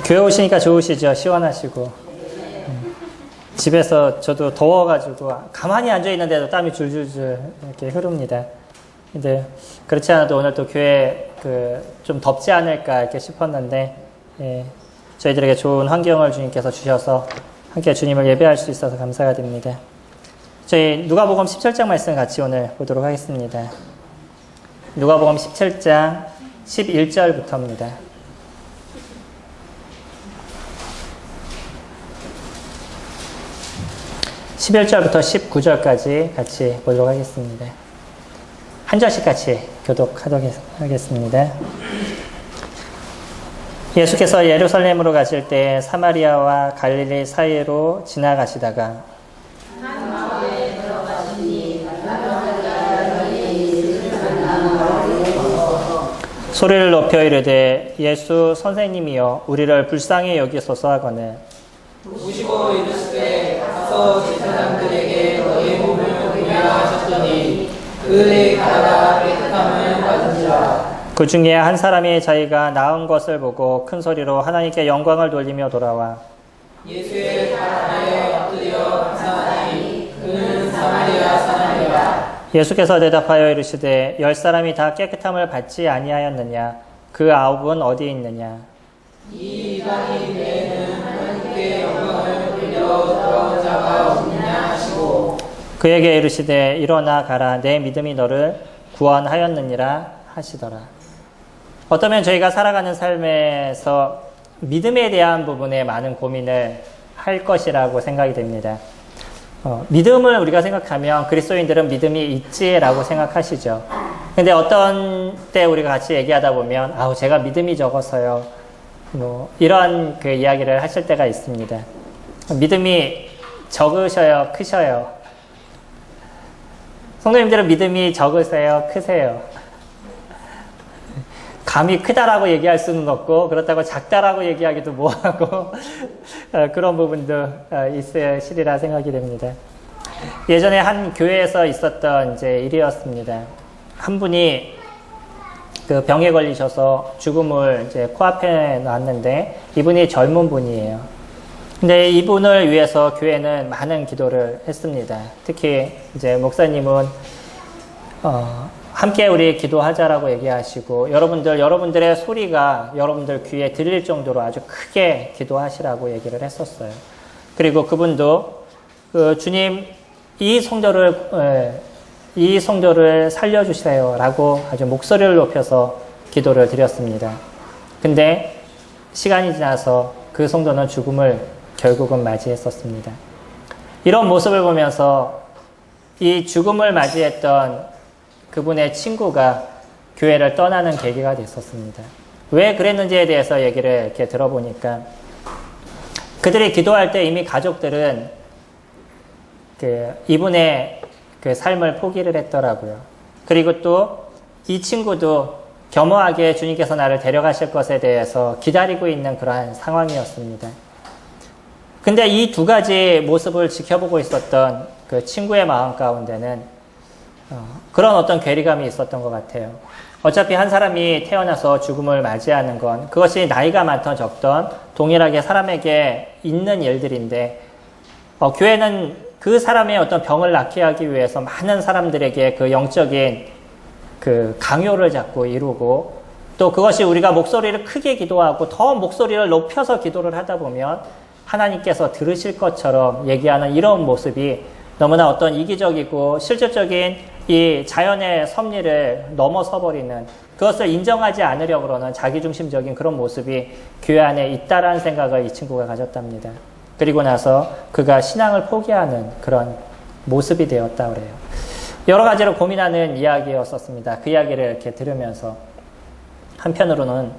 교회 오시니까 좋으시죠? 시원하시고. 집에서 저도 더워가지고 가만히 앉아있는데도 땀이 줄줄줄 이렇게 흐릅니다. 근데 그렇지 않아도 오늘 또 교회 좀 덥지 않을까 이렇게 싶었는데, 저희들에게 좋은 환경을 주님께서 주셔서 함께 주님을 예배할 수 있어서 감사가 됩니다. 저희 누가복음 17장 말씀 같이 오늘 보도록 하겠습니다. 누가복음 17장 11절부터입니다. 11절부터 19절까지 같이 보도록 하겠습니다. 한 절씩 같이 교독하도록 하겠습니다. 예수께서 예루살렘으로 가실 때 사마리아와 갈릴리 사이로 지나가시다가 소리를 높여 이르되 예수 선생님이여 우리를 불쌍히 여기소서 하거늘 보시고 이르시되 가서 제사장들에게 너희 몸을 보내라 하셨더니 그들이 가다가 깨끗함을 받은지라. 그 중에 한 사람이 자기가 나은 것을 보고 큰 소리로 하나님께 영광을 돌리며 돌아와 예수의 발에 엎드려 감사하니 그는 사마리아 사람이라. 예수께서 대답하여 이르시되 10사람이 다 깨끗함을 받지 아니하였느냐 그 9은 어디 있느냐 이 이방인 외에는 하나님께 영광을 돌려 돌아온 자가 없느냐 하시고 그에게 이르시되 일어나 가라 내 믿음이 너를 구원하였느니라 하시더라. 어쩌면 저희가 살아가는 삶에서 믿음에 대한 부분에 많은 고민을 할 것이라고 생각이 됩니다. 믿음을 우리가 생각하면 그리스도인들은 믿음이 있지라고 생각하시죠. 근데 어떤 때 우리가 같이 얘기하다 보면 제가 믿음이 적어서요. 이런 이야기를 하실 때가 있습니다. 믿음이 적으셔요? 크셔요? 성도님들은 믿음이 적으세요? 크세요? 감히 크다라고 얘기할 수는 없고 그렇다고 작다라고 얘기하기도 뭐하고 그런 부분도 있으시리라 생각이 됩니다. 예전에 한 교회에서 있었던 일이었습니다. 한 분이 병에 걸리셔서 죽음을 코앞에 놨는데 이분이 젊은 분이에요. 근데 이분을 위해서 교회는 많은 기도를 했습니다. 특히 목사님은 함께 우리 기도하자라고 얘기하시고 여러분들의 소리가 여러분들 귀에 들릴 정도로 아주 크게 기도하시라고 얘기를 했었어요. 그리고 그분도 주님 이 성도를 살려주세요 라고 아주 목소리를 높여서 기도를 드렸습니다. 근데 시간이 지나서 그 성도는 죽음을 결국은 맞이했었습니다. 이런 모습을 보면서 이 죽음을 맞이했던 그분의 친구가 교회를 떠나는 계기가 됐었습니다. 왜 그랬는지에 대해서 얘기를 이렇게 들어보니까 그들이 기도할 때 이미 가족들은 이분의 삶을 포기를 했더라고요. 그리고 또 이 친구도 겸허하게 주님께서 나를 데려가실 것에 대해서 기다리고 있는 그러한 상황이었습니다. 근데 이 두 가지 모습을 지켜보고 있었던 그 친구의 마음 가운데는 그런 어떤 괴리감이 있었던 것 같아요. 어차피 한 사람이 태어나서 죽음을 맞이하는 건 그것이 나이가 많던 적던 동일하게 사람에게 있는 일들인데 교회는 그 사람의 어떤 병을 낫게 하기 위해서 많은 사람들에게 그 영적인 강요를 자꾸 이루고 또 그것이 우리가 목소리를 크게 기도하고 더 목소리를 높여서 기도를 하다 보면 하나님께서 들으실 것처럼 얘기하는 이런 모습이 너무나 어떤 이기적이고 실질적인 이 자연의 섭리를 넘어서 버리는 그것을 인정하지 않으려고 그러는 자기중심적인 그런 모습이 교회 안에 있다라는 생각을 이 친구가 가졌답니다. 그리고 나서 그가 신앙을 포기하는 그런 모습이 되었다 그래요. 여러 가지로 고민하는 이야기였었습니다. 그 이야기를 이렇게 들으면서 한편으로는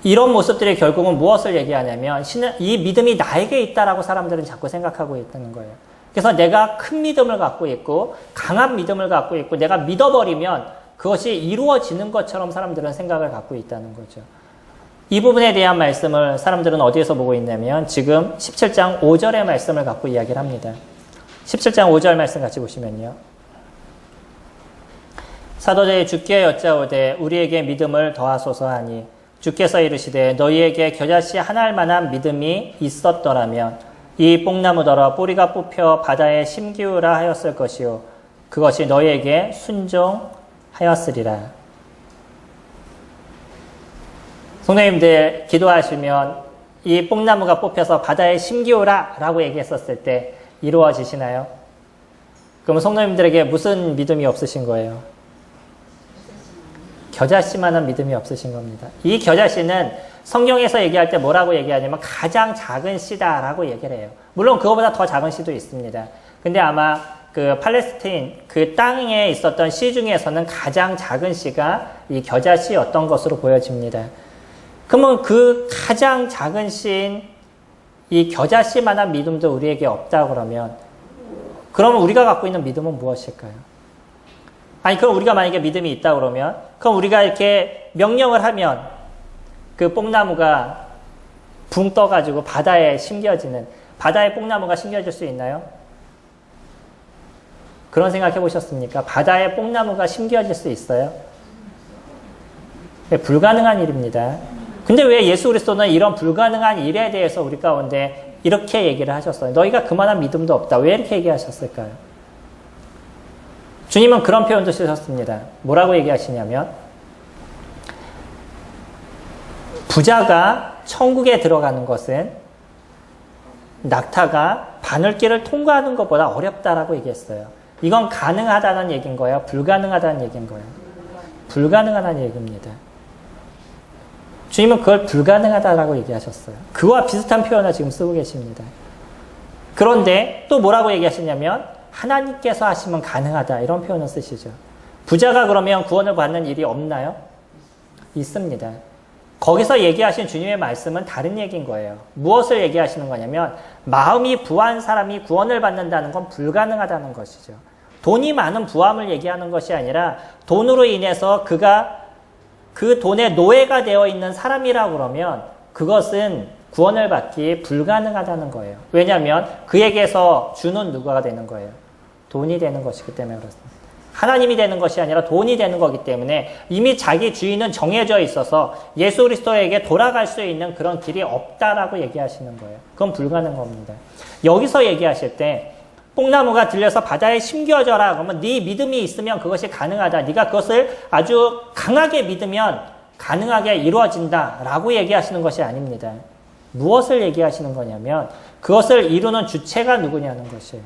이런 모습들이 결국은 무엇을 얘기하냐면 이 믿음이 나에게 있다라고 사람들은 자꾸 생각하고 있다는 거예요. 그래서 내가 큰 믿음을 갖고 있고 강한 믿음을 갖고 있고 내가 믿어버리면 그것이 이루어지는 것처럼 사람들은 생각을 갖고 있다는 거죠. 이 부분에 대한 말씀을 사람들은 어디에서 보고 있냐면 지금 17장 5절의 말씀을 갖고 이야기를 합니다. 17장 5절 말씀 같이 보시면요. 사도들이 주께 여짜오되 우리에게 믿음을 더하소서 하니 주께서 이르시되 너희에게 겨자씨 하나만한 믿음이 있었더라면 이 뽕나무더러 뿌리가 뽑혀 바다에 심기우라 하였을 것이요 그것이 너희에게 순종하였으리라. 성도님들 기도하시면 이 뽕나무가 뽑혀서 바다에 심기우라 라고 얘기했었을 때 이루어지시나요? 그럼 성도님들에게 무슨 믿음이 없으신 거예요? 겨자씨만한 믿음이 없으신 겁니다. 이 겨자씨는 성경에서 얘기할 때 뭐라고 얘기하냐면 가장 작은 씨다라고 얘기를 해요. 물론 그거보다 더 작은 씨도 있습니다. 근데 아마 그 팔레스타인 그 땅에 있었던 씨 중에서는 가장 작은 씨가 이 겨자씨였던 것으로 보여집니다. 그러면 그 가장 작은 씨인 이 겨자씨만한 믿음도 우리에게 없다 그러면 우리가 갖고 있는 믿음은 무엇일까요? 아니 그럼 우리가 만약에 믿음이 있다 그러면 그럼 우리가 이렇게 명령을 하면 그 뽕나무가 붕 떠가지고 바다에 바다에 뽕나무가 심겨질 수 있나요? 그런 생각 해보셨습니까? 바다에 뽕나무가 심겨질 수 있어요? 불가능한 일입니다. 근데 왜 예수 그리스도는 이런 불가능한 일에 대해서 우리 가운데 이렇게 얘기를 하셨어요? 너희가 그만한 믿음도 없다. 왜 이렇게 얘기하셨을까요? 주님은 그런 표현도 쓰셨습니다. 뭐라고 얘기하시냐면 부자가 천국에 들어가는 것은 낙타가 바늘길을 통과하는 것보다 어렵다라고 얘기했어요. 이건 가능하다는 얘기인 거예요? 불가능하다는 얘기인 거예요? 불가능하다는 얘기입니다. 주님은 그걸 불가능하다라고 얘기하셨어요. 그와 비슷한 표현을 지금 쓰고 계십니다. 그런데 또 뭐라고 얘기하시냐면 하나님께서 하시면 가능하다 이런 표현을 쓰시죠. 부자가 그러면 구원을 받는 일이 없나요? 있습니다. 거기서 얘기하신 주님의 말씀은 다른 얘기인 거예요. 무엇을 얘기하시는 거냐면 마음이 부한 사람이 구원을 받는다는 건 불가능하다는 것이죠. 돈이 많은 부함을 얘기하는 것이 아니라 돈으로 인해서 그가 그 돈의 노예가 되어 있는 사람이라고 그러면 그것은 구원을 받기 불가능하다는 거예요. 왜냐하면 그에게서 주는 누가가 되는 거예요? 돈이 되는 것이기 때문에 그렇습니다. 하나님이 되는 것이 아니라 돈이 되는 거기 때문에 이미 자기 주인은 정해져 있어서 예수 그리스도에게 돌아갈 수 있는 그런 길이 없다라고 얘기하시는 거예요. 그건 불가능한 겁니다. 여기서 얘기하실 때 뽕나무가 들려서 바다에 심겨져라 그러면 네 믿음이 있으면 그것이 가능하다. 네가 그것을 아주 강하게 믿으면 가능하게 이루어진다라고 얘기하시는 것이 아닙니다. 무엇을 얘기하시는 거냐면 그것을 이루는 주체가 누구냐는 것이에요.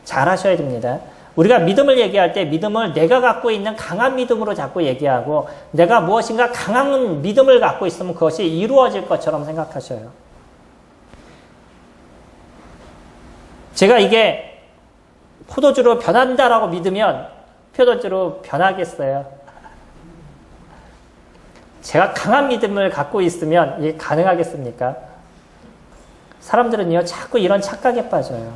잘 하셔야 됩니다. 우리가 믿음을 얘기할 때 믿음을 내가 갖고 있는 강한 믿음으로 자꾸 얘기하고 내가 무엇인가 강한 믿음을 갖고 있으면 그것이 이루어질 것처럼 생각하셔요. 제가 이게 포도주로 변한다라고 믿으면 포도주로 변하겠어요? 제가 강한 믿음을 갖고 있으면 이게 가능하겠습니까? 사람들은요, 자꾸 이런 착각에 빠져요.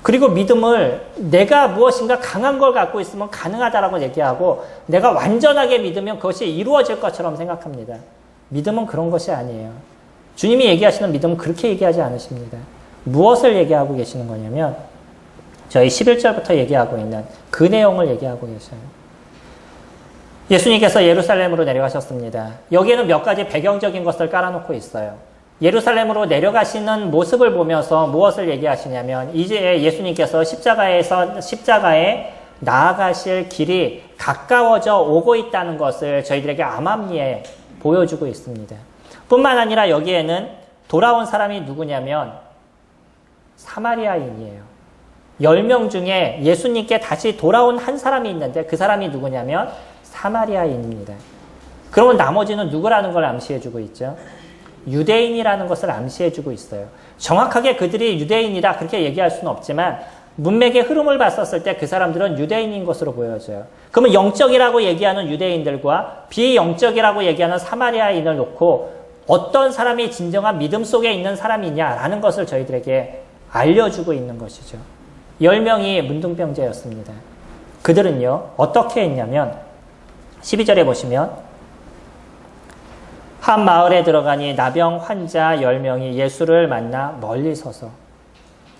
그리고 믿음을 내가 무엇인가 강한 걸 갖고 있으면 가능하다라고 얘기하고 내가 완전하게 믿으면 그것이 이루어질 것처럼 생각합니다. 믿음은 그런 것이 아니에요. 주님이 얘기하시는 믿음은 그렇게 얘기하지 않으십니다. 무엇을 얘기하고 계시는 거냐면 저희 11절부터 얘기하고 있는 그 내용을 얘기하고 계셔요. 예수님께서 예루살렘으로 내려가셨습니다. 여기에는 몇 가지 배경적인 것을 깔아놓고 있어요. 예루살렘으로 내려가시는 모습을 보면서 무엇을 얘기하시냐면 이제 예수님께서 십자가에 나아가실 길이 가까워져 오고 있다는 것을 저희들에게 암암리에 보여주고 있습니다. 뿐만 아니라 여기에는 돌아온 사람이 누구냐면 사마리아인이에요. 10명 중에 예수님께 다시 돌아온 한 사람이 있는데 그 사람이 누구냐면 사마리아인입니다. 그러면 나머지는 누구라는 걸 암시해주고 있죠? 유대인이라는 것을 암시해주고 있어요. 정확하게 그들이 유대인이다 그렇게 얘기할 수는 없지만 문맥의 흐름을 봤었을 때 그 사람들은 유대인인 것으로 보여져요. 그러면 영적이라고 얘기하는 유대인들과 비영적이라고 얘기하는 사마리아인을 놓고 어떤 사람이 진정한 믿음 속에 있는 사람이냐라는 것을 저희들에게 알려주고 있는 것이죠. 10명이 문둥병자였습니다. 그들은요 어떻게 했냐면 12절에 보시면 한 마을에 들어가니 나병 환자 10명이 예수를 만나 멀리 서서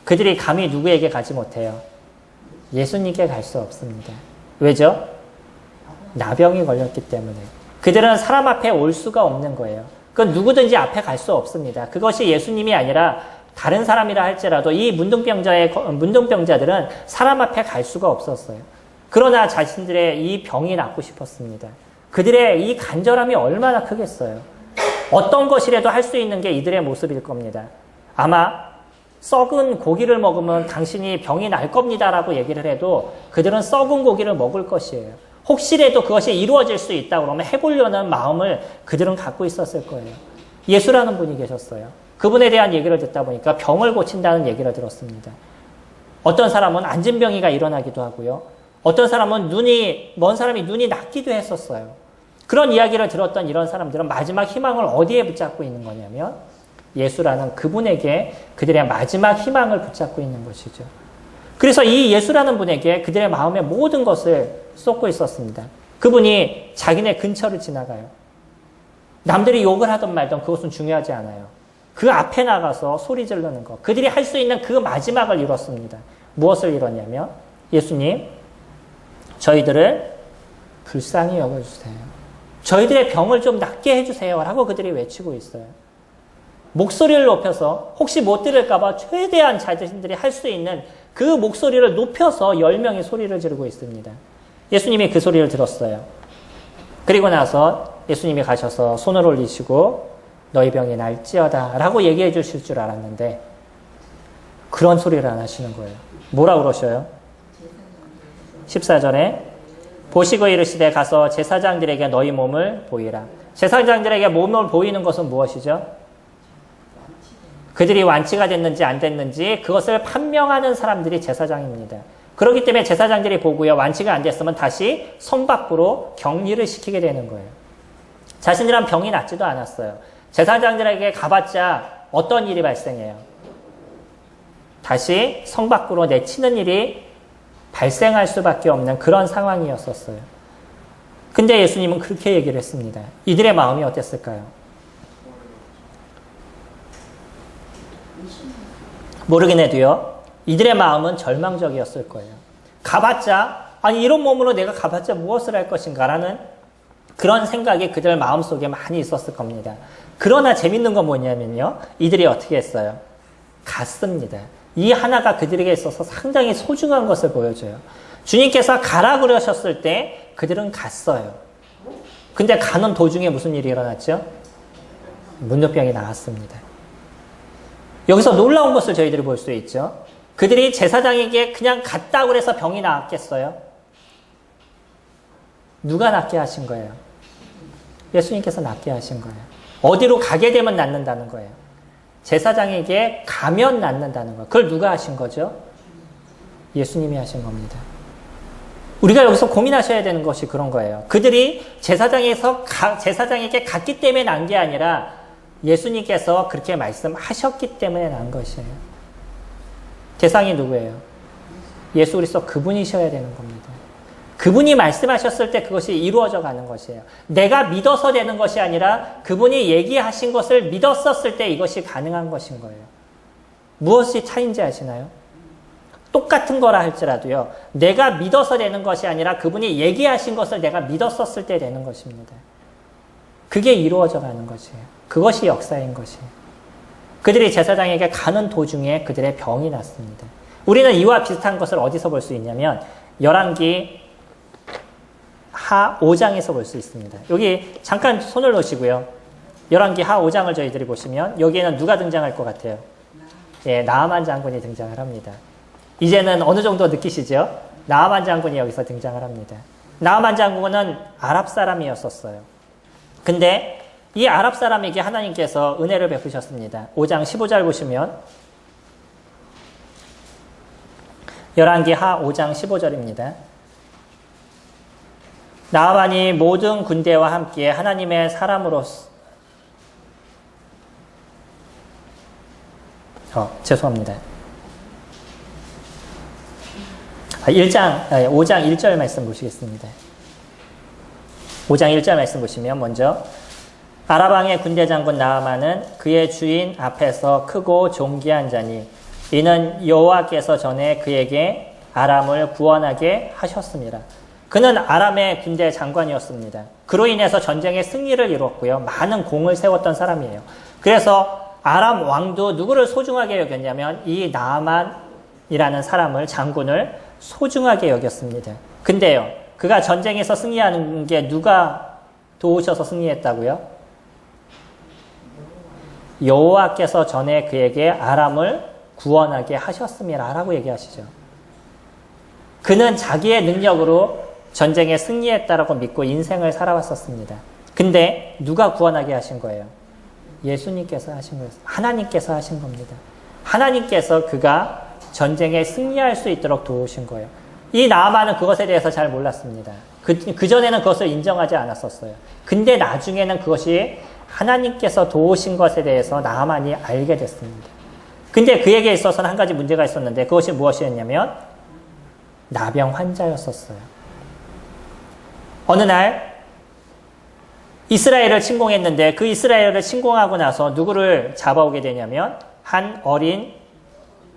그들이 감히 누구에게 가지 못해요? 예수님께 갈 수 없습니다. 왜죠? 나병이 걸렸기 때문에. 그들은 사람 앞에 올 수가 없는 거예요. 그건 누구든지 앞에 갈 수 없습니다. 그것이 예수님이 아니라 다른 사람이라 할지라도 이 문둥병자들은 사람 앞에 갈 수가 없었어요. 그러나 자신들의 이 병이 낫고 싶었습니다. 그들의 이 간절함이 얼마나 크겠어요. 어떤 것이라도 할 수 있는 게 이들의 모습일 겁니다. 아마 썩은 고기를 먹으면 당신이 병이 날 겁니다라고 얘기를 해도 그들은 썩은 고기를 먹을 것이에요. 혹시라도 그것이 이루어질 수 있다 그러면 해보려는 마음을 그들은 갖고 있었을 거예요. 예수라는 분이 계셨어요. 그분에 대한 얘기를 듣다 보니까 병을 고친다는 얘기를 들었습니다. 어떤 사람은 안진병이가 일어나기도 하고요. 어떤 사람은 먼 사람이 눈이 낫기도 했었어요. 그런 이야기를 들었던 이런 사람들은 마지막 희망을 어디에 붙잡고 있는 거냐면 예수라는 그분에게 그들의 마지막 희망을 붙잡고 있는 것이죠. 그래서 이 예수라는 분에게 그들의 마음의 모든 것을 쏟고 있었습니다. 그분이 자기네 근처를 지나가요. 남들이 욕을 하든 말든 그것은 중요하지 않아요. 그 앞에 나가서 소리 지르는 것. 그들이 할 수 있는 그 마지막을 이뤘습니다. 무엇을 이뤘냐면 예수님, 저희들을 불쌍히 여겨주세요. 저희들의 병을 좀 낫게 해주세요. 라고 그들이 외치고 있어요. 목소리를 높여서 혹시 못 들을까 봐 최대한 자신들이 할 수 있는 그 목소리를 높여서 10명이 소리를 지르고 있습니다. 예수님이 그 소리를 들었어요. 그리고 나서 예수님이 가셔서 손을 올리시고 너희 병이 날지어다 라고 얘기해 주실 줄 알았는데 그런 소리를 안 하시는 거예요. 뭐라 그러셔요? 14절에 보시고 이르시되 가서 제사장들에게 너희 몸을 보이라. 제사장들에게 몸을 보이는 것은 무엇이죠? 그들이 완치가 됐는지 안 됐는지 그것을 판명하는 사람들이 제사장입니다. 그렇기 때문에 제사장들이 보고요. 완치가 안 됐으면 다시 성 밖으로 격리를 시키게 되는 거예요. 자신들은 병이 낫지도 않았어요. 제사장들에게 가봤자 어떤 일이 발생해요? 다시 성 밖으로 내치는 일이 발생할 수밖에 없는 그런 상황이었었어요. 근데 예수님은 그렇게 얘기를 했습니다. 이들의 마음이 어땠을까요? 모르긴 해도요. 이들의 마음은 절망적이었을 거예요. 가봤자 아니 이런 몸으로 내가 가봤자 무엇을 할 것인가라는 그런 생각이 그들 마음속에 많이 있었을 겁니다. 그러나 재밌는 건 뭐냐면요. 이들이 어떻게 했어요? 갔습니다. 이 하나가 그들에게 있어서 상당히 소중한 것을 보여줘요. 주님께서 가라 그러셨을 때 그들은 갔어요. 근데 가는 도중에 무슨 일이 일어났죠? 문둥병이 나왔습니다. 여기서 놀라운 것을 저희들이 볼 수 있죠. 그들이 제사장에게 그냥 갔다고 해서 병이 나았겠어요? 누가 낫게 하신 거예요? 예수님께서 낫게 하신 거예요. 어디로 가게 되면 낫는다는 거예요. 제사장에게 가면 낫는다는 거예요. 그걸 누가 하신 거죠? 예수님이 하신 겁니다. 우리가 여기서 고민하셔야 되는 것이 그런 거예요. 그들이 제사장에게 갔기 때문에 난 게 아니라 예수님께서 그렇게 말씀하셨기 때문에 난 것이에요. 대상이 누구예요? 예수 그리스도 그분이셔야 되는 겁니다. 그분이 말씀하셨을 때 그것이 이루어져 가는 것이에요. 내가 믿어서 되는 것이 아니라 그분이 얘기하신 것을 믿었었을 때 이것이 가능한 것인 거예요. 무엇이 차이인지 아시나요? 똑같은 거라 할지라도요. 내가 믿어서 되는 것이 아니라 그분이 얘기하신 것을 내가 믿었었을 때 되는 것입니다. 그게 이루어져 가는 것이에요. 그것이 역사인 것이에요. 그들이 제사장에게 가는 도중에 그들의 병이 났습니다. 우리는 이와 비슷한 것을 어디서 볼 수 있냐면 열왕기 하 5장에서 볼 수 있습니다. 여기 잠깐 손을 놓으시고요. 열왕기 하 5장을 저희들이 보시면 여기에는 누가 등장할 것 같아요? 예, 나아만 장군이 등장을 합니다. 이제는 어느 정도 느끼시죠? 나아만 장군이 여기서 등장을 합니다. 나아만 장군은 아랍 사람이었었어요. 근데 이 아랍 사람에게 하나님께서 은혜를 베푸셨습니다. 5장 15절 보시면 열왕기 하 5장 15절입니다. 나아만이 모든 군대와 함께 하나님의 사람으로서 죄송합니다. 5장 1절 말씀 보시겠습니다. 5장 1절 말씀 보시면 먼저 아랍 왕의 군대 장군 나아만은 그의 주인 앞에서 크고 존귀한 자니 이는 여호와께서 전에 그에게 아람을 구원하게 하셨습니다. 그는 아람의 군대 장관이었습니다. 그로 인해서 전쟁의 승리를 이뤘고요. 많은 공을 세웠던 사람이에요. 그래서 아람 왕도 누구를 소중하게 여겼냐면 이 나아만이라는 사람을, 장군을 소중하게 여겼습니다. 근데요, 그가 전쟁에서 승리하는 게 누가 도우셔서 승리했다고요? 여호와께서 전에 그에게 아람을 구원하게 하셨습니다 라고 얘기하시죠. 그는 자기의 능력으로 전쟁에 승리했다라고 믿고 인생을 살아왔었습니다. 근데 누가 구원하게 하신 거예요? 예수님께서 하신 거예요. 하나님께서 하신 겁니다. 하나님께서 그가 전쟁에 승리할 수 있도록 도우신 거예요. 이 나아만은 그것에 대해서 잘 몰랐습니다. 그전에는 그것을 인정하지 않았었어요. 근데 나중에는 그것이 하나님께서 도우신 것에 대해서 나아만이 알게 됐습니다. 근데 그에게 있어서는 한 가지 문제가 있었는데 그것이 무엇이었냐면 나병 환자였었어요. 어느 날 이스라엘을 침공했는데 그 이스라엘을 침공하고 나서 누구를 잡아오게 되냐면 한 어린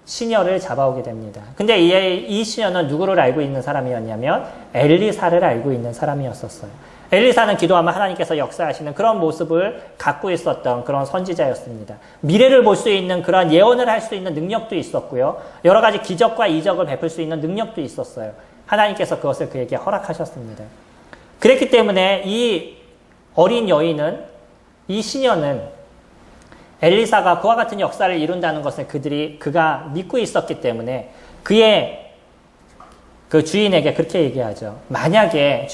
시녀를 잡아오게 됩니다. 근데 이 시녀는 누구를 알고 있는 사람이었냐면 엘리사를 알고 있는 사람이었었어요. 엘리사는 기도하면 하나님께서 역사하시는 그런 모습을 갖고 있었던 그런 선지자였습니다. 미래를 볼 수 있는 그런 예언을 할 수 있는 능력도 있었고요. 여러 가지 기적과 이적을 베풀 수 있는 능력도 있었어요. 하나님께서 그것을 그에게 허락하셨습니다. 그랬기 때문에 이 어린 여인은, 이 시녀는 엘리사가 그와 같은 역사를 이룬다는 것을 그가 믿고 있었기 때문에 그의 그 주인에게 그렇게 얘기하죠. 만약에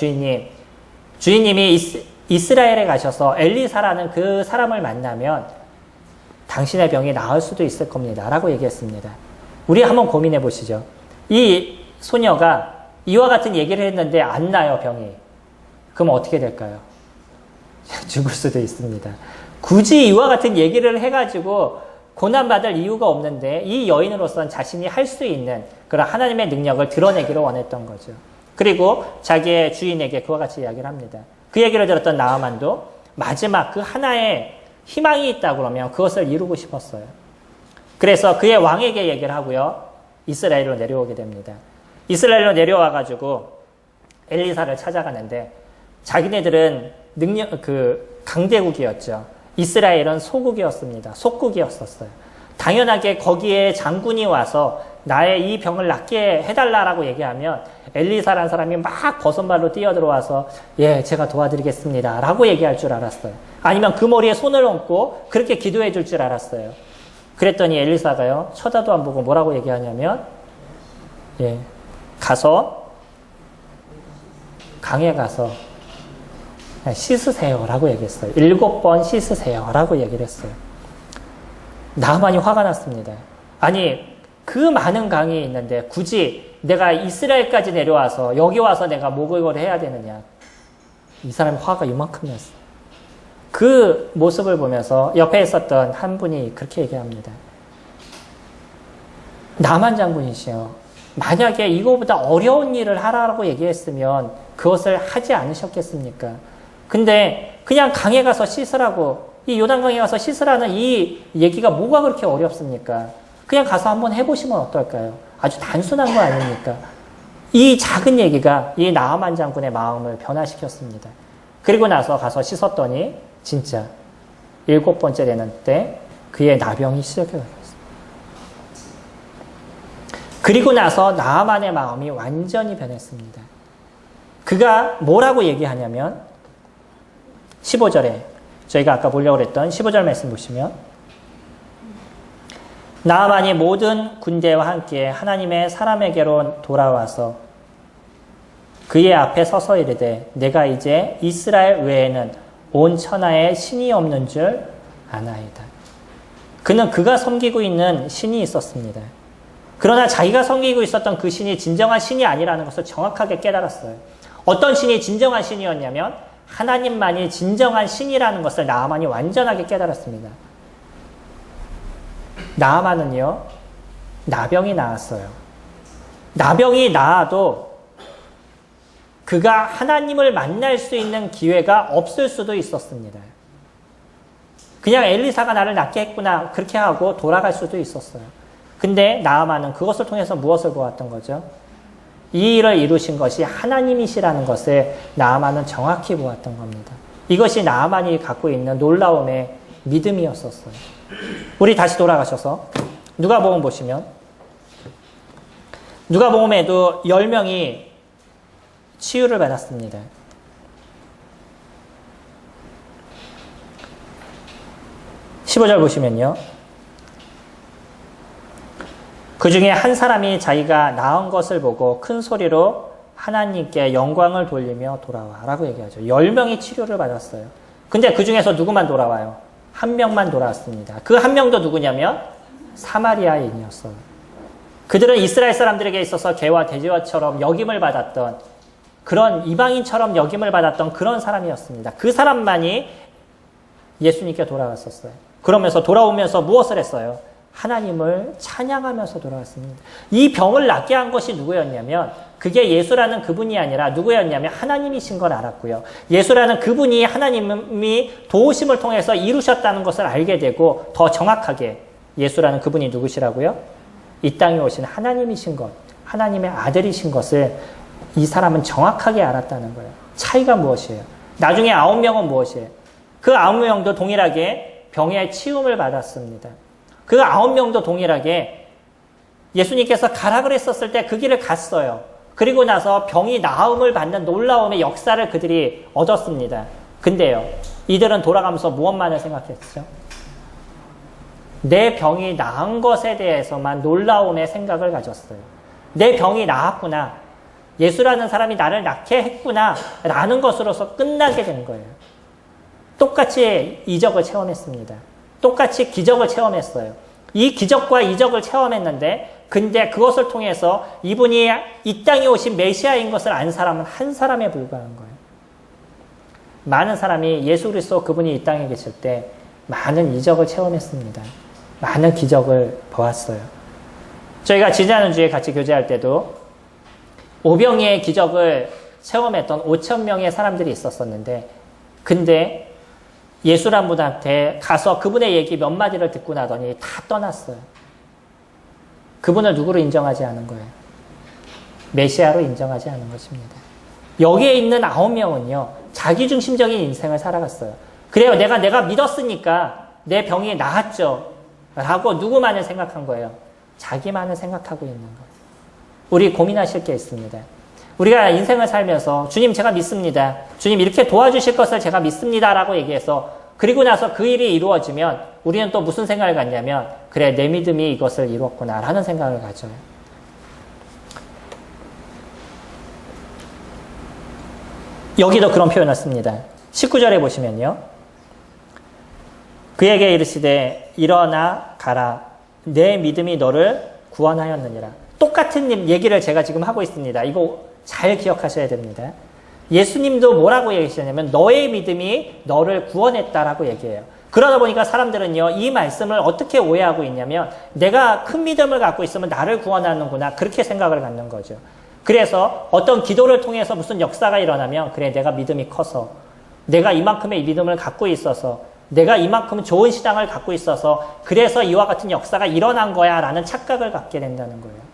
주인님이 이스라엘에 가셔서 엘리사라는 그 사람을 만나면 당신의 병이 나을 수도 있을 겁니다 라고 얘기했습니다. 우리 한번 고민해 보시죠. 이 소녀가 이와 같은 얘기를 했는데 안 나요, 병이. 그럼 어떻게 될까요? 죽을 수도 있습니다. 굳이 이와 같은 얘기를 해가지고 고난받을 이유가 없는데 이 여인으로서는 자신이 할 수 있는 그런 하나님의 능력을 드러내기를 원했던 거죠. 그리고 자기의 주인에게 그와 같이 이야기를 합니다. 그 얘기를 들었던 나아만도 마지막 그 하나의 희망이 있다 그러면 그것을 이루고 싶었어요. 그래서 그의 왕에게 얘기를 하고요. 이스라엘로 내려오게 됩니다. 이스라엘로 내려와가지고 엘리사를 찾아가는데 자기네들은 강대국이었죠. 이스라엘은 소국이었습니다. 속국이었었어요. 당연하게 거기에 장군이 와서 나의 이 병을 낫게 해달라라고 얘기하면 엘리사라는 사람이 막 버선발로 뛰어들어와서 예, 제가 도와드리겠습니다 라고 얘기할 줄 알았어요. 아니면 그 머리에 손을 얹고 그렇게 기도해 줄 줄 알았어요. 그랬더니 엘리사가요, 쳐다도 안 보고 뭐라고 얘기하냐면 예, 강에 가서 씻으세요 라고 얘기했어요. 7번 씻으세요 라고 얘기를 했어요. 나만이 화가 났습니다. 아니, 그 많은 강이 있는데 굳이 내가 이스라엘까지 내려와서 여기 와서 내가 목욕을 해야 되느냐. 이 사람이 화가 이만큼 났어요. 그 모습을 보면서 옆에 있었던 한 분이 그렇게 얘기합니다. 나만 장군이시여, 만약에 이거보다 어려운 일을 하라고 얘기했으면 그것을 하지 않으셨겠습니까? 근데 그냥 강에 가서 씻으라고, 이 요단강에 가서 씻으라는 이 얘기가 뭐가 그렇게 어렵습니까? 그냥 가서 한번 해보시면 어떨까요? 아주 단순한 거 아닙니까? 이 작은 얘기가 이 나아만 장군의 마음을 변화시켰습니다. 그리고 나서 가서 씻었더니 진짜 7번째 되는 때 그의 나병이 시작해버렸어요. 그리고 나서 나아만의 마음이 완전히 변했습니다. 그가 뭐라고 얘기하냐면 15절에 저희가 아까 보려고 했던 15절 말씀 보시면 나아만이 모든 군대와 함께 하나님의 사람에게로 돌아와서 그의 앞에 서서 이르되 내가 이제 이스라엘 외에는 온 천하에 신이 없는 줄 아나이다. 그는 그가 섬기고 있는 신이 있었습니다. 그러나 자기가 섬기고 있었던 그 신이 진정한 신이 아니라는 것을 정확하게 깨달았어요. 어떤 신이 진정한 신이었냐면 하나님만이 진정한 신이라는 것을 나아만이 완전하게 깨달았습니다. 나아만은요, 나병이 나았어요. 나병이 나아도 그가 하나님을 만날 수 있는 기회가 없을 수도 있었습니다. 그냥 엘리사가 나를 낫게 했구나 그렇게 하고 돌아갈 수도 있었어요. 근데 나아만은 그것을 통해서 무엇을 보았던 거죠? 이 일을 이루신 것이 하나님이시라는 것을 나아만은 정확히 보았던 겁니다. 이것이 나아만이 갖고 있는 놀라움의 믿음이었었어요. 우리 다시 돌아가셔서 누가복음 보시면 누가복음에도 10명이 치유를 받았습니다. 15절 보시면요. 그 중에 한 사람이 자기가 나은 것을 보고 큰 소리로 하나님께 영광을 돌리며 돌아와 라고 얘기하죠. 10명이 치료를 받았어요. 근데 그 중에서 누구만 돌아와요? 한 명만 돌아왔습니다. 그 한 명도 누구냐면 사마리아인이었어요. 그들은 이스라엘 사람들에게 있어서 개와 돼지와처럼 여김을 받았던 그런 이방인처럼 여김을 받았던 그런 사람이었습니다. 그 사람만이 예수님께 돌아왔었어요. 그러면서 돌아오면서 무엇을 했어요? 하나님을 찬양하면서 돌아왔습니다. 이 병을 낫게 한 것이 누구였냐면 그게 예수라는 그분이 아니라 누구였냐면 하나님이신 걸 알았고요. 예수라는 그분이 하나님이 도우심을 통해서 이루셨다는 것을 알게 되고 더 정확하게 예수라는 그분이 누구시라고요? 이 땅에 오신 하나님이신 것, 하나님의 아들이신 것을 이 사람은 정확하게 알았다는 거예요. 차이가 무엇이에요? 나중에 9명은 무엇이에요? 그 9명도 동일하게 병의 치움을 받았습니다. 그 9명도 동일하게 예수님께서 가라 그랬었을 때 그 길을 갔어요. 그리고 나서 병이 나음을 받는 놀라움의 역사를 그들이 얻었습니다. 근데요, 이들은 돌아가면서 무엇만을 생각했죠? 내 병이 나은 것에 대해서만 놀라움의 생각을 가졌어요. 내 병이 나았구나. 예수라는 사람이 나를 낫게 했구나. 라는 것으로서 끝나게 된 거예요. 똑같이 이적을 체험했습니다. 똑같이 기적을 체험했어요. 이 기적과 이적을 체험했는데 근데 그것을 통해서 이분이 이 땅에 오신 메시아인 것을 안 사람은 한 사람에 불과한 거예요. 많은 사람이 예수 그리스도 그분이 이 땅에 계실 때 많은 이적을 체험했습니다. 많은 기적을 보았어요. 저희가 지난주에 같이 교제할 때도 오병이의 기적을 체험했던 5,000명의 사람들이 있었었는데 근데 예수란 분한테 가서 그분의 얘기 몇 마디를 듣고 나더니 다 떠났어요. 그분을 누구로 인정하지 않은 거예요? 메시아로 인정하지 않은 것입니다. 여기에 있는 9명은요. 자기중심적인 인생을 살아갔어요. 그래요. 내가 믿었으니까 내 병이 나았죠. 라고 누구만을 생각한 거예요? 자기만을 생각하고 있는 거예요. 우리 고민하실 게 있습니다. 우리가 인생을 살면서 주님 제가 믿습니다. 주님 이렇게 도와주실 것을 제가 믿습니다. 라고 얘기해서 그리고 나서 그 일이 이루어지면 우리는 또 무슨 생각을 갖냐면 그래 내 믿음이 이것을 이루었구나 라는 생각을 가져요. 여기도 그런 표현을 씁니다. 19절에 보시면요. 그에게 이르시되 일어나 가라. 내 믿음이 너를 구원하였느니라. 똑같은 얘기를 제가 지금 하고 있습니다. 이거 잘 기억하셔야 됩니다. 예수님도 뭐라고 얘기하시냐면 너의 믿음이 너를 구원했다라고 얘기해요. 그러다 보니까 사람들은요. 이 말씀을 어떻게 오해하고 있냐면 내가 큰 믿음을 갖고 있으면 나를 구원하는구나. 그렇게 생각을 갖는 거죠. 그래서 어떤 기도를 통해서 무슨 역사가 일어나면 그래 내가 믿음이 커서 내가 이만큼의 믿음을 갖고 있어서 내가 이만큼 좋은 신앙을 갖고 있어서 그래서 이와 같은 역사가 일어난 거야 라는 착각을 갖게 된다는 거예요.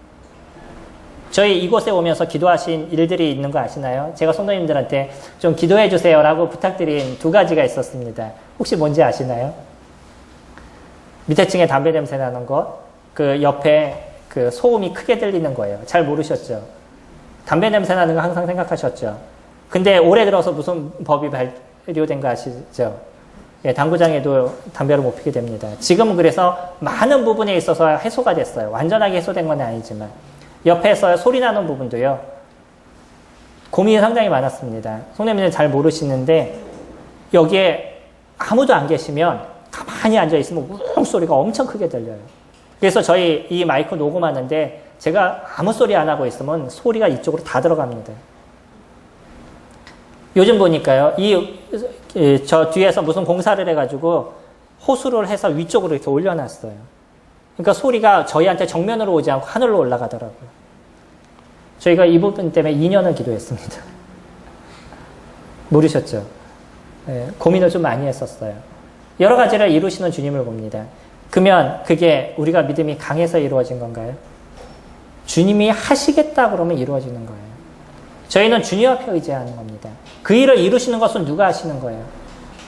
저희 이곳에 오면서 기도하신 일들이 있는 거 아시나요? 제가 성도님들한테 좀 기도해 주세요 라고 부탁드린 2가지가 있었습니다. 혹시 뭔지 아시나요? 밑에 층에 담배 냄새 나는 것, 그 옆에 그 소음이 크게 들리는 거예요. 잘 모르셨죠? 담배 냄새 나는 거 항상 생각하셨죠? 근데 올해 들어서 무슨 법이 발효된 거 아시죠? 예, 당구장에도 담배를 못 피게 됩니다. 지금은 그래서 많은 부분에 있어서 해소가 됐어요. 완전하게 해소된 건 아니지만. 옆에서 소리 나는 부분도요. 고민이 상당히 많았습니다. 성도님들은 잘 모르시는데 여기에 아무도 안 계시면 가만히 앉아있으면 우웅 소리가 엄청 크게 들려요. 그래서 저희 이 마이크 녹음하는데 제가 아무 소리 안 하고 있으면 소리가 이쪽으로 다 들어갑니다. 요즘 보니까요. 저 뒤에서 무슨 공사를 해가지고 호수를 해서 위쪽으로 이렇게 올려놨어요. 그러니까 소리가 저희한테 정면으로 오지 않고 하늘로 올라가더라고요. 저희가 이 부분 때문에 2년을 기도했습니다. 모르셨죠? 네, 고민을 좀 많이 했었어요. 여러 가지를 이루시는 주님을 봅니다. 그러면 그게 우리가 믿음이 강해서 이루어진 건가요? 주님이 하시겠다 그러면 이루어지는 거예요. 저희는 주님 앞에 의지하는 겁니다. 그 일을 이루시는 것은 누가 하시는 거예요?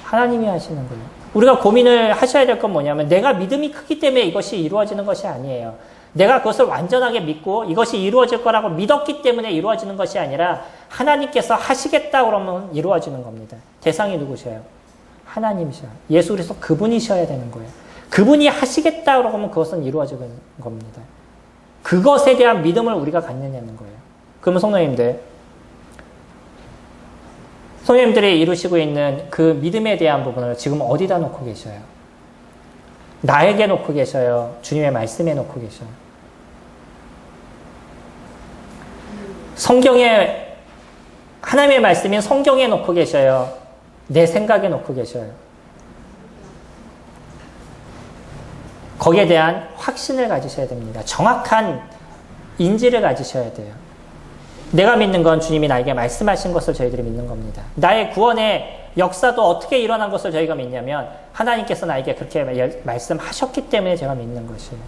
하나님이 하시는 거예요. 우리가 고민을 하셔야 될 건 뭐냐면 내가 믿음이 크기 때문에 이것이 이루어지는 것이 아니에요. 내가 그것을 완전하게 믿고 이것이 이루어질 거라고 믿었기 때문에 이루어지는 것이 아니라 하나님께서 하시겠다 그러면 이루어지는 겁니다. 대상이 누구셔요? 하나님이셔요. 예수 그리스도 그분이셔야 되는 거예요. 그분이 하시겠다 그러면 그것은 이루어지는 겁니다. 그것에 대한 믿음을 우리가 갖느냐는 거예요. 그러면 성도님들이 이루시고 있는 그 믿음에 대한 부분을 지금 어디다 놓고 계셔요? 나에게 놓고 계셔요? 주님의 말씀에 놓고 계셔요? 성경에, 하나님의 말씀인 성경에 놓고 계셔요? 내 생각에 놓고 계셔요? 거기에 대한 확신을 가지셔야 됩니다. 정확한 인지를 가지셔야 돼요. 내가 믿는 건 주님이 나에게 말씀하신 것을 저희들이 믿는 겁니다. 나의 구원의 역사도 어떻게 일어난 것을 저희가 믿냐면 하나님께서 나에게 그렇게 말씀하셨기 때문에 제가 믿는 것이에요.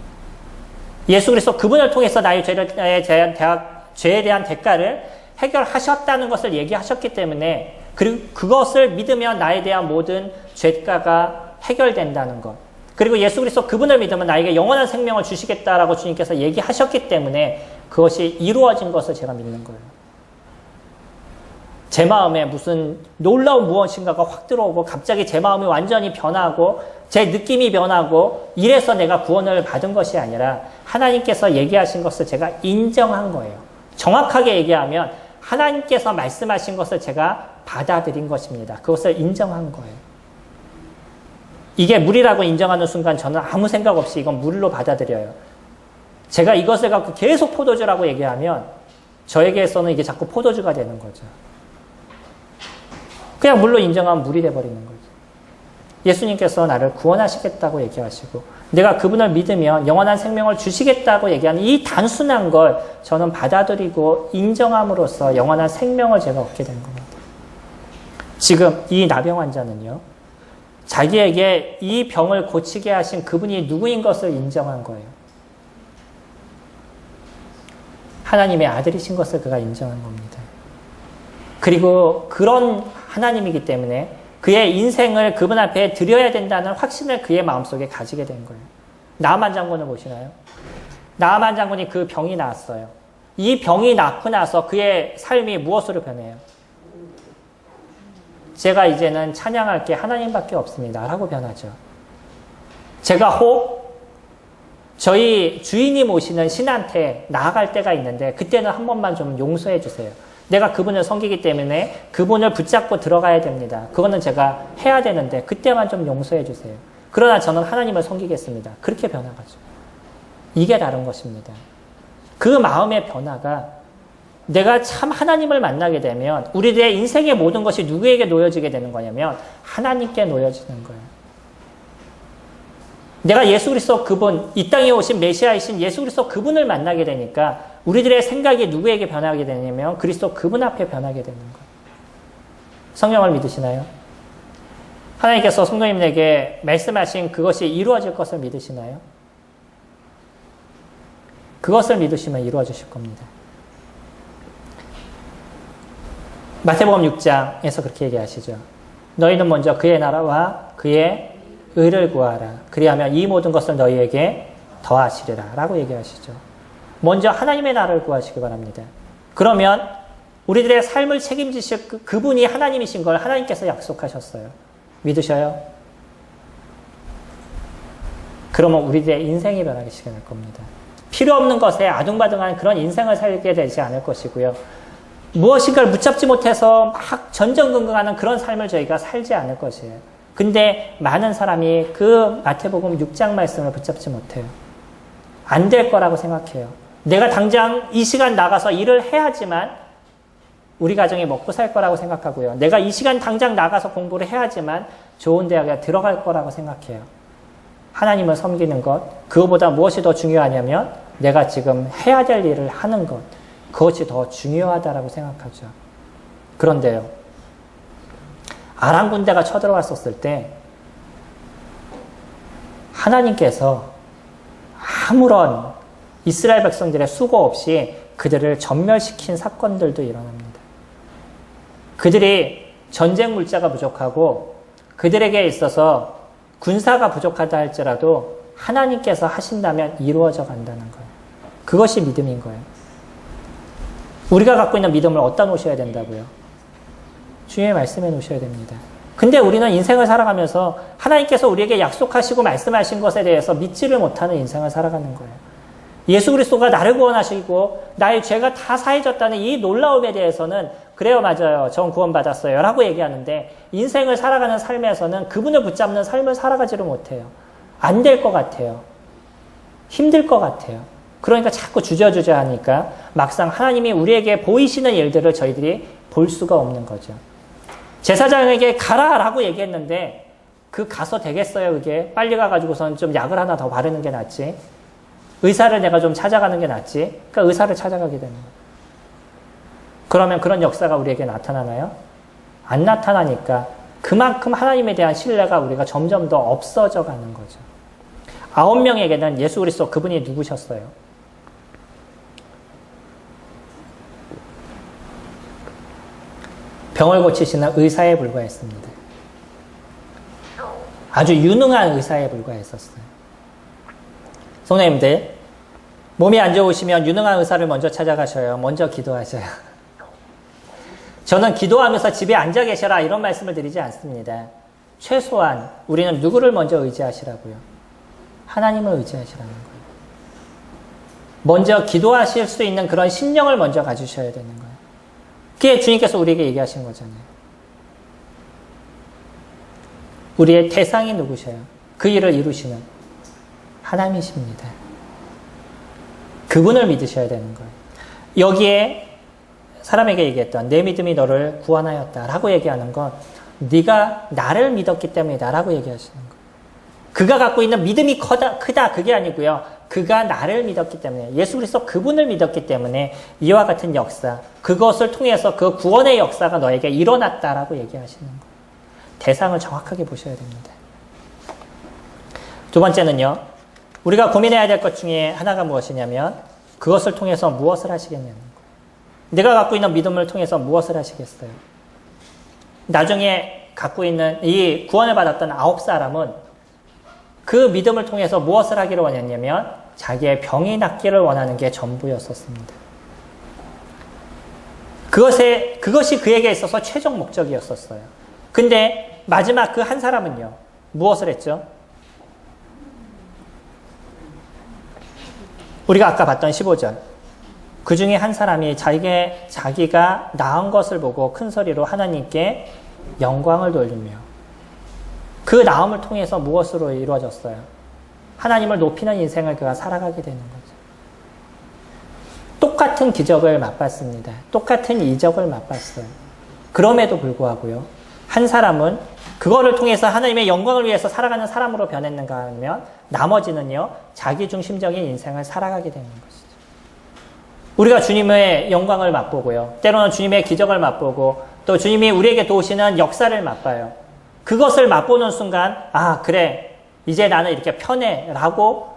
예수 그리스도 그분을 통해서 나의 죄에 대한 대가를 해결하셨다는 것을 얘기하셨기 때문에 그리고 그것을 믿으면 나에 대한 모든 죄가가 해결된다는 것. 그리고 예수 그리스도 그분을 믿으면 나에게 영원한 생명을 주시겠다라고 주님께서 얘기하셨기 때문에 그것이 이루어진 것을 제가 믿는 거예요. 제 마음에 무슨 놀라운 무엇인가가 확 들어오고 갑자기 제 마음이 완전히 변하고 제 느낌이 변하고 이래서 내가 구원을 받은 것이 아니라 하나님께서 얘기하신 것을 제가 인정한 거예요. 정확하게 얘기하면 하나님께서 말씀하신 것을 제가 받아들인 것입니다. 그것을 인정한 거예요. 이게 물이라고 인정하는 순간 저는 아무 생각 없이 이건 물로 받아들여요. 제가 이것을 갖고 계속 포도주라고 얘기하면 저에게서는 이게 자꾸 포도주가 되는 거죠. 그냥 물로 인정하면 물이 돼버리는 거죠. 예수님께서 나를 구원하시겠다고 얘기하시고 내가 그분을 믿으면 영원한 생명을 주시겠다고 얘기하는 이 단순한 걸 저는 받아들이고 인정함으로써 영원한 생명을 제가 얻게 된 겁니다. 지금 이 나병 환자는요. 자기에게 이 병을 고치게 하신 그분이 누구인 것을 인정한 거예요. 하나님의 아들이신 것을 그가 인정한 겁니다. 그리고 그런 하나님이기 때문에 그의 인생을 그분 앞에 드려야 된다는 확신을 그의 마음속에 가지게 된 거예요. 나아만 장군을 보시나요? 나아만 장군이 그 병이 나았어요. 이 병이 낫고 나서 그의 삶이 무엇으로 변해요? 제가 이제는 찬양할 게 하나님밖에 없습니다. 라고 변하죠. 제가 혹 저희 주인이 모시는 신한테 나아갈 때가 있는데 그때는 한 번만 좀 용서해 주세요. 내가 그분을 섬기기 때문에 그분을 붙잡고 들어가야 됩니다. 그거는 제가 해야 되는데 그때만 좀 용서해 주세요. 그러나 저는 하나님을 섬기겠습니다. 그렇게 변화가죠. 이게 다른 것입니다. 그 마음의 변화가 내가 참 하나님을 만나게 되면 우리들의 인생의 모든 것이 누구에게 놓여지게 되는 거냐면 하나님께 놓여지는 거예요. 내가 예수 그리스도 그분, 이 땅에 오신 메시아이신 예수 그리스도 그분을 만나게 되니까 우리들의 생각이 누구에게 변하게 되냐면 그리스도 그분 앞에 변하게 되는 거예요. 성령을 믿으시나요? 하나님께서 성도님에게 말씀하신 그것이 이루어질 것을 믿으시나요? 그것을 믿으시면 이루어지실 겁니다. 마태복음 6장에서 그렇게 얘기하시죠. 너희는 먼저 그의 나라와 그의 의를 구하라. 그리하면 이 모든 것을 너희에게 더하시리라. 라고 얘기하시죠. 먼저 하나님의 나라를 구하시기 바랍니다. 그러면 우리들의 삶을 책임지실 그분이 하나님이신 걸 하나님께서 약속하셨어요. 믿으셔요? 그러면 우리들의 인생이 변하기 시작할 겁니다. 필요 없는 것에 아둥바둥한 그런 인생을 살게 되지 않을 것이고요. 무엇인가를 붙잡지 못해서 막 전전긍긍하는 그런 삶을 저희가 살지 않을 것이에요. 근데 많은 사람이 그 마태복음 6장 말씀을 붙잡지 못해요. 안 될 거라고 생각해요. 내가 당장 이 시간 나가서 일을 해야지만 우리 가정이 먹고 살 거라고 생각하고요. 내가 이 시간 당장 나가서 공부를 해야지만 좋은 대학에 들어갈 거라고 생각해요. 하나님을 섬기는 것, 그거보다 무엇이 더 중요하냐면 내가 지금 해야 될 일을 하는 것, 그것이 더 중요하다라고 생각하죠. 그런데요, 아람 군대가 쳐들어왔었을 때 하나님께서 아무런 이스라엘 백성들의 수고 없이 그들을 전멸시킨 사건들도 일어납니다. 그들이 전쟁 물자가 부족하고 그들에게 있어서 군사가 부족하다 할지라도 하나님께서 하신다면 이루어져 간다는 거예요. 그것이 믿음인 거예요. 우리가 갖고 있는 믿음을 어디다 놓으셔야 된다고요? 주의 말씀에 놓으셔야 됩니다. 근데 우리는 인생을 살아가면서 하나님께서 우리에게 약속하시고 말씀하신 것에 대해서 믿지를 못하는 인생을 살아가는 거예요. 예수 그리스도가 나를 구원하시고 나의 죄가 다 사해졌다는 이 놀라움에 대해서는 그래요, 맞아요, 전 구원받았어요 라고 얘기하는데 인생을 살아가는 삶에서는 그분을 붙잡는 삶을 살아가지를 못해요. 안 될 것 같아요. 힘들 것 같아요. 그러니까 자꾸 주저주저 하니까 막상 하나님이 우리에게 보이시는 일들을 저희들이 볼 수가 없는 거죠. 제사장에게 가라라고 얘기했는데 그 가서 되겠어요, 그게? 빨리 가가지고선 좀 약을 하나 더 바르는 게 낫지. 의사를 내가 좀 찾아가는 게 낫지. 그러니까 의사를 찾아가게 되는 거예요. 그러면 그런 역사가 우리에게 나타나나요? 안 나타나니까 그만큼 하나님에 대한 신뢰가 우리가 점점 더 없어져 가는 거죠. 9명에게는 예수 그리스도 그분이 누구셨어요? 병을 고치시는 의사에 불과했습니다. 아주 유능한 의사에 불과했었어요. 성도님들, 몸이 안 좋으시면 유능한 의사를 먼저 찾아가셔요. 먼저 기도하셔요. 저는 기도하면서 집에 앉아 계셔라 이런 말씀을 드리지 않습니다. 최소한 우리는 누구를 먼저 의지하시라고요? 하나님을 의지하시라는 거예요. 먼저 기도하실 수 있는 그런 심령을 먼저 가지셔야 되는 거예요. 그게 주님께서 우리에게 얘기하신 거잖아요. 우리의 대상이 누구셔요? 그 일을 이루시는 하나님이십니다. 그분을 믿으셔야 되는 거예요. 여기에 사람에게 얘기했던 내 믿음이 너를 구원하였다라고 얘기하는 건 네가 나를 믿었기 때문이다라고 얘기하시는 거예요. 그가 갖고 있는 믿음이 크다 그게 아니고요. 그가 나를 믿었기 때문에 예수 그리스도 그분을 믿었기 때문에 이와 같은 역사 그것을 통해서 그 구원의 역사가 너에게 일어났다라고 얘기하시는 거예요. 대상을 정확하게 보셔야 됩니다. 두 번째는요. 우리가 고민해야 될 것 중에 하나가 무엇이냐면 그것을 통해서 무엇을 하시겠냐는 거예요. 내가 갖고 있는 믿음을 통해서 무엇을 하시겠어요? 나중에 갖고 있는 이 구원을 받았던 9사람은 그 믿음을 통해서 무엇을 하기를 원했냐면 자기의 병이 낫기를 원하는 게 전부였었습니다. 그것이 그에게 있어서 최종 목적이었었어요. 근데 마지막 그 한 사람은요. 무엇을 했죠? 우리가 아까 봤던 15절. 그 중에 한 사람이 자기가 나은 것을 보고 큰 소리로 하나님께 영광을 돌리며 그 나음을 통해서 무엇으로 이루어졌어요? 하나님을 높이는 인생을 그가 살아가게 되는 거죠. 똑같은 기적을 맛봤습니다. 똑같은 이적을 맛봤어요. 그럼에도 불구하고요. 한 사람은 그거를 통해서 하나님의 영광을 위해서 살아가는 사람으로 변했는가 하면 나머지는요. 자기중심적인 인생을 살아가게 되는 것이죠. 우리가 주님의 영광을 맛보고요. 때로는 주님의 기적을 맛보고 또 주님이 우리에게 도우시는 역사를 맛봐요. 그것을 맛보는 순간 아 그래 이제 나는 이렇게 편해 라고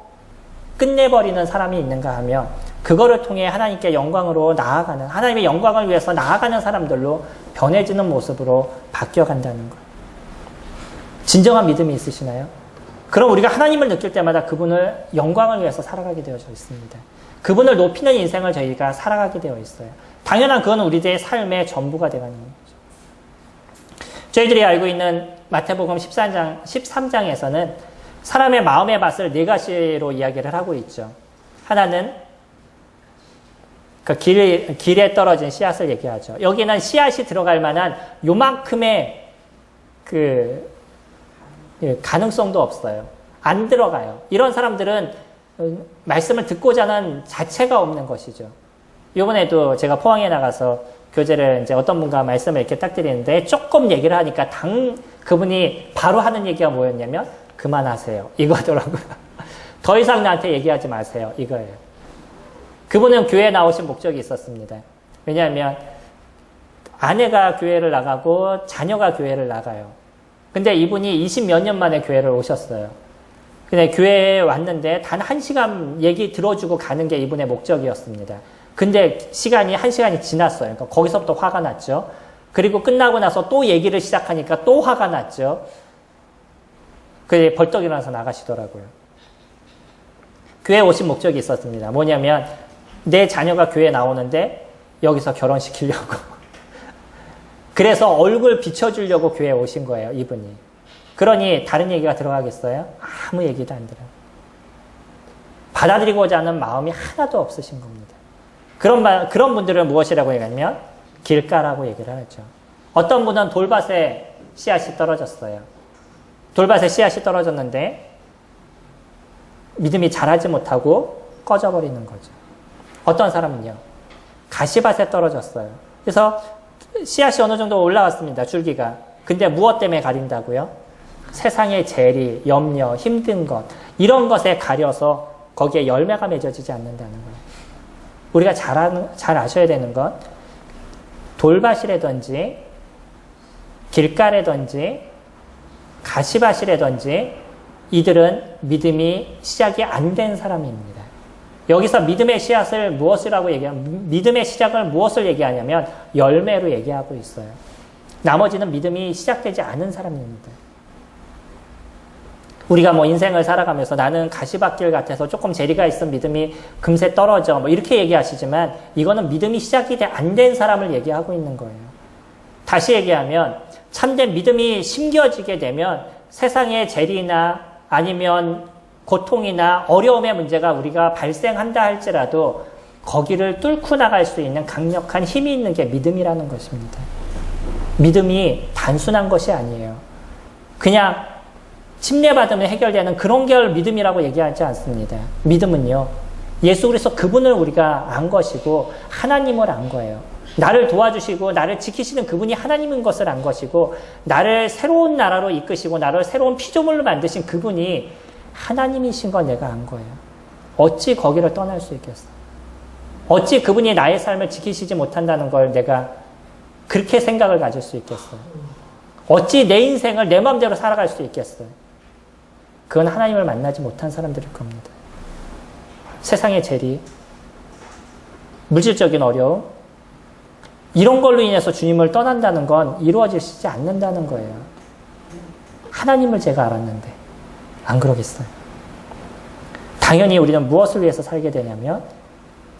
끝내버리는 사람이 있는가 하면 그거를 통해 하나님께 영광으로 나아가는 하나님의 영광을 위해서 나아가는 사람들로 변해지는 모습으로 바뀌어간다는 거예요. 진정한 믿음이 있으시나요? 그럼 우리가 하나님을 느낄 때마다 그분을 영광을 위해서 살아가게 되어져 있습니다. 그분을 높이는 인생을 저희가 살아가게 되어 있어요. 당연한 그건 우리들의 삶의 전부가 되어가는 거죠. 저희들이 알고 있는 마태복음 13장에서는 사람의 마음의 밭을 네 가지로 이야기를 하고 있죠. 하나는 그 길에 떨어진 씨앗을 얘기하죠. 여기는 씨앗이 들어갈 만한 요만큼의 가능성도 없어요. 안 들어가요. 이런 사람들은 말씀을 듣고자 하는 자체가 없는 것이죠. 이번에도 제가 포항에 나가서 교제를 이제 어떤 분과 말씀을 이렇게 딱 드리는데 조금 얘기를 하니까 그분이 바로 하는 얘기가 뭐였냐면 그만하세요. 이거더라고요. 더 이상 나한테 얘기하지 마세요. 이거예요. 그분은 교회에 나오신 목적이 있었습니다. 왜냐하면 아내가 교회를 나가고 자녀가 교회를 나가요. 근데 이분이 20몇 년 만에 교회를 오셨어요. 근데 교회에 왔는데 단 1시간 얘기 들어주고 가는 게 이분의 목적이었습니다. 근데 시간이 1시간이 지났어요. 그러니까 거기서부터 화가 났죠. 그리고 끝나고 나서 또 얘기를 시작하니까 또 화가 났죠. 그래 벌떡 일어나서 나가시더라고요. 교회에 오신 목적이 있었습니다. 뭐냐면 내 자녀가 교회에 나오는데 여기서 결혼시키려고. 그래서 얼굴 비춰주려고 교회에 오신 거예요, 이분이. 그러니 다른 얘기가 들어가겠어요? 아무 얘기도 안 들어요. 받아들이고자 하는 마음이 하나도 없으신 겁니다. 그런 분들은 무엇이라고 얘기하면 길가라고 얘기를 하죠. 어떤 분은 돌밭에 씨앗이 떨어졌어요. 돌밭에 씨앗이 떨어졌는데 믿음이 자라지 못하고 꺼져버리는 거죠. 어떤 사람은요, 가시밭에 떨어졌어요. 그래서 씨앗이 어느 정도 올라왔습니다, 줄기가. 근데 무엇 때문에 가린다고요? 세상의 재리, 염려, 힘든 것, 이런 것에 가려서 거기에 열매가 맺어지지 않는다는 거예요. 우리가 잘 아셔야 되는 건 돌밭이라든지 길가라든지 가시밭이라든지 이들은 믿음이 시작이 안 된 사람입니다. 여기서 믿음의 씨앗을 무엇이라고 얘기하면, 믿음의 시작을 무엇을 얘기하냐면 열매로 얘기하고 있어요. 나머지는 믿음이 시작되지 않은 사람입니다. 우리가 뭐 인생을 살아가면서 나는 가시밭길 같아서 조금 재리가 있으면 믿음이 금세 떨어져, 뭐 이렇게 얘기하시지만 이거는 믿음이 시작이 안 된 사람을 얘기하고 있는 거예요. 다시 얘기하면 참된 믿음이 심겨지게 되면 세상의 재리나 아니면 고통이나 어려움의 문제가 우리가 발생한다 할지라도 거기를 뚫고 나갈 수 있는 강력한 힘이 있는 게 믿음이라는 것입니다. 믿음이 단순한 것이 아니에요. 그냥 침례받으면 해결되는 그런 걸 믿음이라고 얘기하지 않습니다. 믿음은요, 예수 그리스도 그분을 우리가 안 것이고 하나님을 안 거예요. 나를 도와주시고 나를 지키시는 그분이 하나님인 것을 안 것이고, 나를 새로운 나라로 이끄시고 나를 새로운 피조물로 만드신 그분이 하나님이신 걸 내가 안 거예요. 어찌 거기를 떠날 수 있겠어? 어찌 그분이 나의 삶을 지키시지 못한다는 걸 내가 그렇게 생각을 가질 수 있겠어요? 어찌 내 인생을 내 마음대로 살아갈 수 있겠어요? 그건 하나님을 만나지 못한 사람들일 겁니다. 세상의 재리, 물질적인 어려움, 이런 걸로 인해서 주님을 떠난다는 건 이루어지지 않는다는 거예요. 하나님을 제가 알았는데 안 그러겠어요. 당연히 우리는 무엇을 위해서 살게 되냐면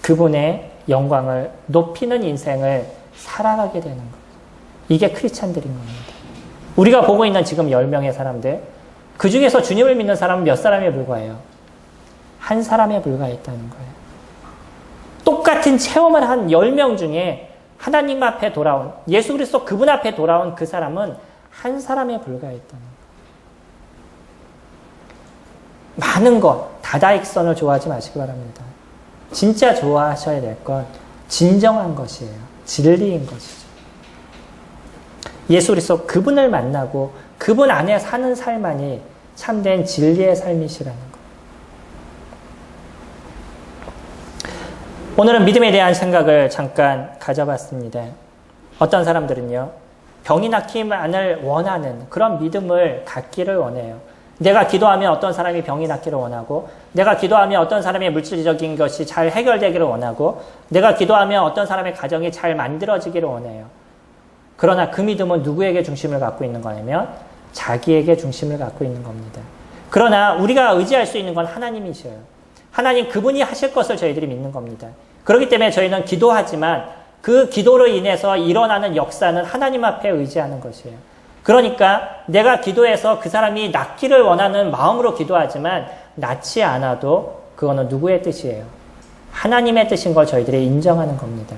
그분의 영광을 높이는 인생을 살아가게 되는 거예요. 이게 크리스찬들인 겁니다. 우리가 보고 있는 지금 10명의 사람들, 그 중에서 주님을 믿는 사람은 몇 사람에 불과해요? 한 사람에 불과했다는 거예요. 똑같은 체험을 한 10명 중에 하나님 앞에 돌아온, 예수 그리스도 그분 앞에 돌아온 그 사람은 한 사람에 불과했다는 거예요. 많은 것, 다다익선을 좋아하지 마시기 바랍니다. 진짜 좋아하셔야 될 건 진정한 것이에요. 진리인 것이죠. 예수 그리스도 그분을 만나고 그분 안에 사는 삶만이 참된 진리의 삶이시라는 거예요. 오늘은 믿음에 대한 생각을 잠깐 가져봤습니다. 어떤 사람들은요, 병이 낫기만을 원하는 그런 믿음을 갖기를 원해요. 내가 기도하면 어떤 사람이 병이 낫기를 원하고, 내가 기도하면 어떤 사람의 물질적인 것이 잘 해결되기를 원하고, 내가 기도하면 어떤 사람의 가정이 잘 만들어지기를 원해요. 그러나 그 믿음은 누구에게 중심을 갖고 있는 거냐면 자기에게 중심을 갖고 있는 겁니다. 그러나 우리가 의지할 수 있는 건 하나님이셔요. 하나님 그분이 하실 것을 저희들이 믿는 겁니다. 그렇기 때문에 저희는 기도하지만 그 기도로 인해서 일어나는 역사는 하나님 앞에 의지하는 것이에요. 그러니까 내가 기도해서 그 사람이 낫기를 원하는 마음으로 기도하지만 낫지 않아도 그거는 누구의 뜻이에요? 하나님의 뜻인 걸 저희들이 인정하는 겁니다.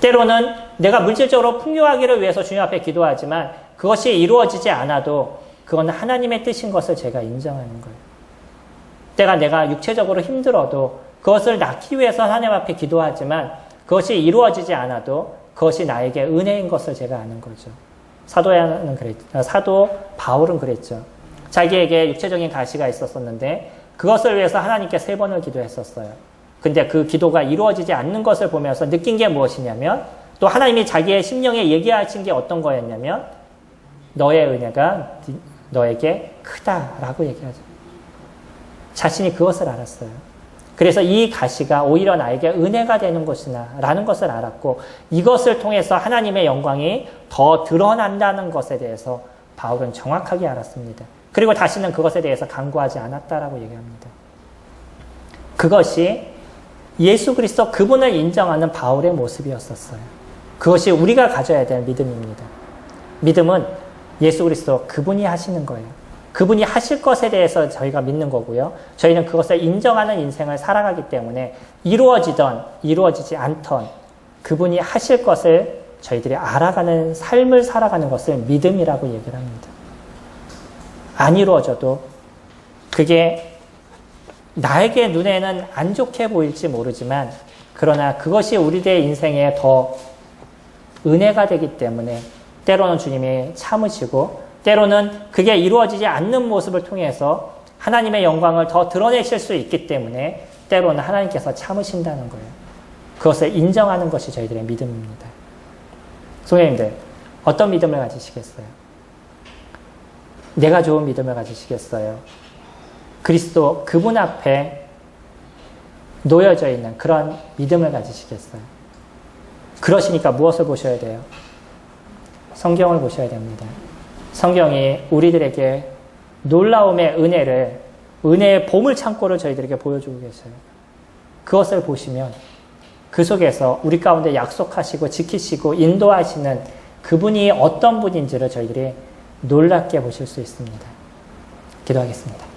때로는 내가 물질적으로 풍요하기를 위해서 주님 앞에 기도하지만 그것이 이루어지지 않아도 그건 하나님의 뜻인 것을 제가 인정하는 거예요. 때가 내가 육체적으로 힘들어도 그것을 낳기 위해서 하나님 앞에 기도하지만 그것이 이루어지지 않아도 그것이 나에게 은혜인 것을 제가 아는 거죠. 사도 바울은 그랬죠. 자기에게 육체적인 가시가 있었었는데 그것을 위해서 하나님께 3번을 기도했었어요. 근데 그 기도가 이루어지지 않는 것을 보면서 느낀 게 무엇이냐면, 또 하나님이 자기의 심령에 얘기하신 게 어떤 거였냐면, 너의 은혜가 너에게 크다라고 얘기하죠. 자신이 그것을 알았어요. 그래서 이 가시가 오히려 나에게 은혜가 되는 것이나 라는 것을 알았고 이것을 통해서 하나님의 영광이 더 드러난다는 것에 대해서 바울은 정확하게 알았습니다. 그리고 다시는 그것에 대해서 간구하지 않았다라고 얘기합니다. 그것이 예수 그리스도 그분을 인정하는 바울의 모습이었었어요. 그것이 우리가 가져야 될 믿음입니다. 믿음은 예수 그리스도 그분이 하시는 거예요. 그분이 하실 것에 대해서 저희가 믿는 거고요. 저희는 그것을 인정하는 인생을 살아가기 때문에 이루어지던 이루어지지 않던 그분이 하실 것을 저희들이 알아가는 삶을 살아가는 것을 믿음이라고 얘기를 합니다. 안 이루어져도 그게 나에게 눈에는 안 좋게 보일지 모르지만 그러나 그것이 우리들의 인생에 더 은혜가 되기 때문에 때로는 주님이 참으시고 때로는 그게 이루어지지 않는 모습을 통해서 하나님의 영광을 더 드러내실 수 있기 때문에 때로는 하나님께서 참으신다는 거예요. 그것을 인정하는 것이 저희들의 믿음입니다. 성도님들, 어떤 믿음을 가지시겠어요? 내가 좋은 믿음을 가지시겠어요? 그리스도 그분 앞에 놓여져 있는 그런 믿음을 가지시겠어요? 그러시니까 무엇을 보셔야 돼요? 성경을 보셔야 됩니다. 성경이 우리들에게 놀라움의 은혜의 보물 창고를 저희들에게 보여주고 계셔요. 그것을 보시면 그 속에서 우리 가운데 약속하시고 지키시고 인도하시는 그분이 어떤 분인지를 저희들이 놀랍게 보실 수 있습니다. 기도하겠습니다.